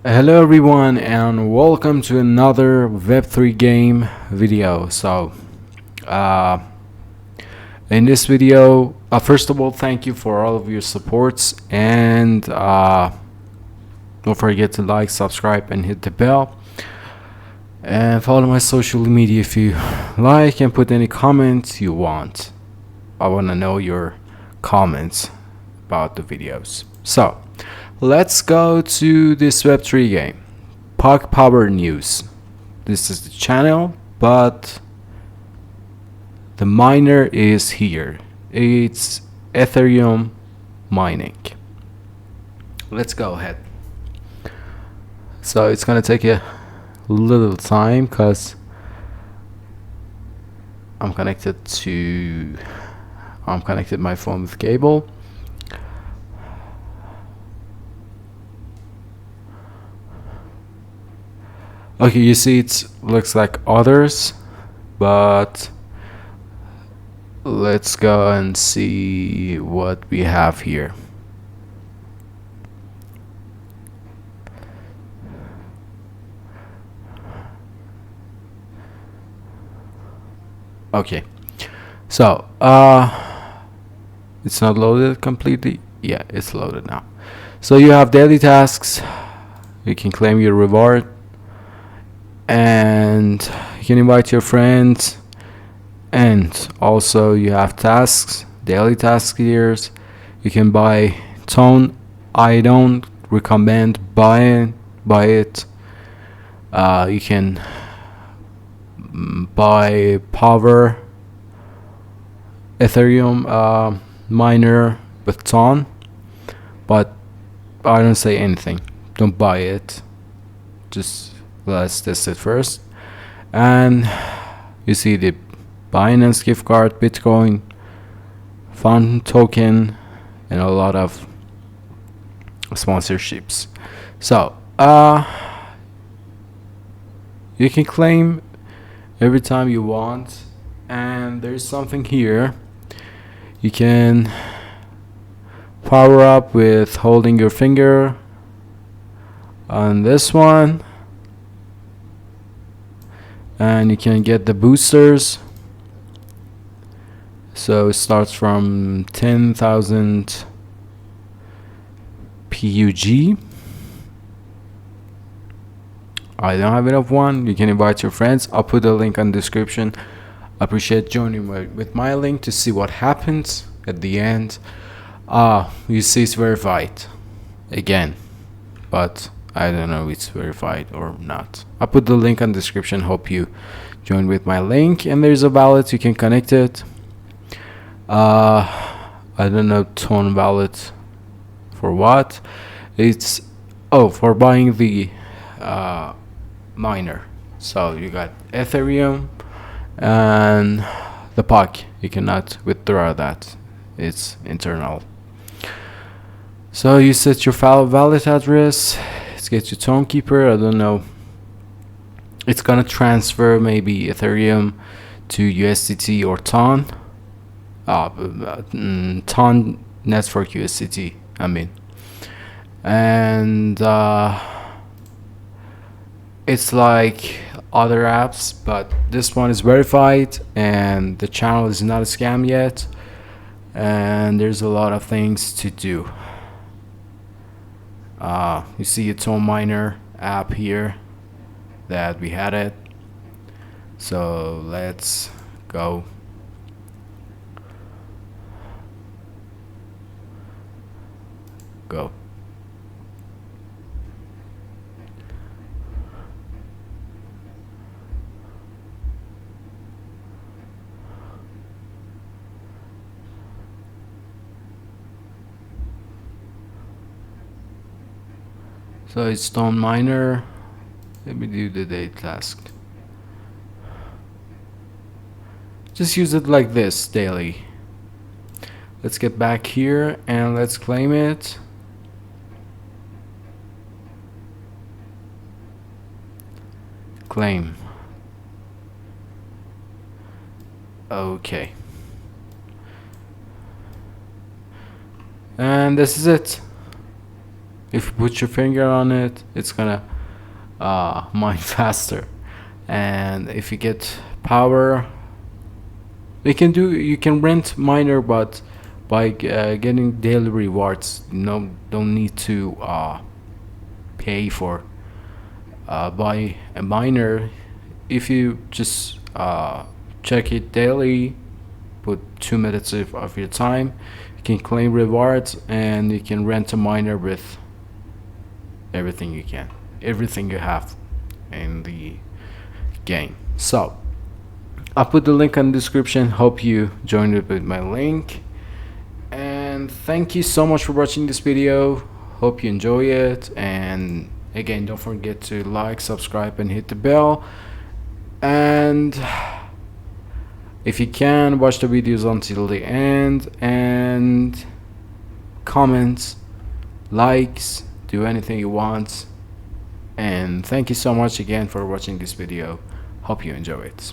Hello everyone and welcome to another Web3 game video. Uh, in this video, first of all, thank you for all of your supports, and don't forget to like, subscribe, and hit the bell. And follow my social media if you like, and put any comments you want. I want to know your comments about the videos. So let's go to this Web3 game. PUG Power News. This is the channel, but the miner is here. It's Ethereum mining. Let's go ahead. So it's gonna take a little time because I'm connected my phone with cable. Okay, you see it looks like others, but let's go and see what we have here. Okay, so it's not loaded completely. Yeah, it's loaded now. So you have daily tasks. You can claim your reward, and you can invite your friends, and also you have tasks, daily task here. You can buy tone. I don't recommend buying it. You can buy power Ethereum miner with ton, but I don't say anything. Don't buy it. Just let's test it first. And you see the Binance gift card, Bitcoin, fun token, and a lot of sponsorships. So you can claim every time you want, and there's something here. You can power up with holding your finger on this one, and you can get the boosters. So it starts from 10,000 PUG. I don't have enough one. You can invite your friends. I'll put a link in the description. I appreciate joining with my link to see what happens at the end. You see it's verified again, but I don't know if it's verified or not. I'll put the link in the description. Hope you join with my link. And there's a wallet. You can connect it. I don't know, tone wallet for what. It's for buying the miner. So you got Ethereum and the PUG. You cannot withdraw that. It's internal. So you set your wallet address. It gets your tone keeper. I don't know. It's gonna transfer maybe Ethereum to USDT or ton. Ton network USDT. I mean, and it's like other apps, but this one is verified, and the channel is not a scam yet, and there's a lot of things to do. You see a tone miner app here that we had it. So let's go. So it's stone miner. Let me do the day task. Just use it like this daily. Let's get back here and let's claim it. Claim. Okay. And this is it. if you put your finger on it, it's gonna mine faster. And if you get power, you can rent miner, but by getting daily rewards, no, don't need to pay for buy a miner. If you just check it daily, put 2 minutes of your time, you can claim rewards, and you can rent a miner with everything you have in the game. So I'll put the link in the description. Hope you joined it with my link, and thank you so much for watching this video. Hope you enjoy it, and again, don't forget to like, subscribe, and hit the bell. And if you can, watch the videos until the end, and comments, likes, do anything you want. And thank you so much again for watching this video. Hope you enjoy it.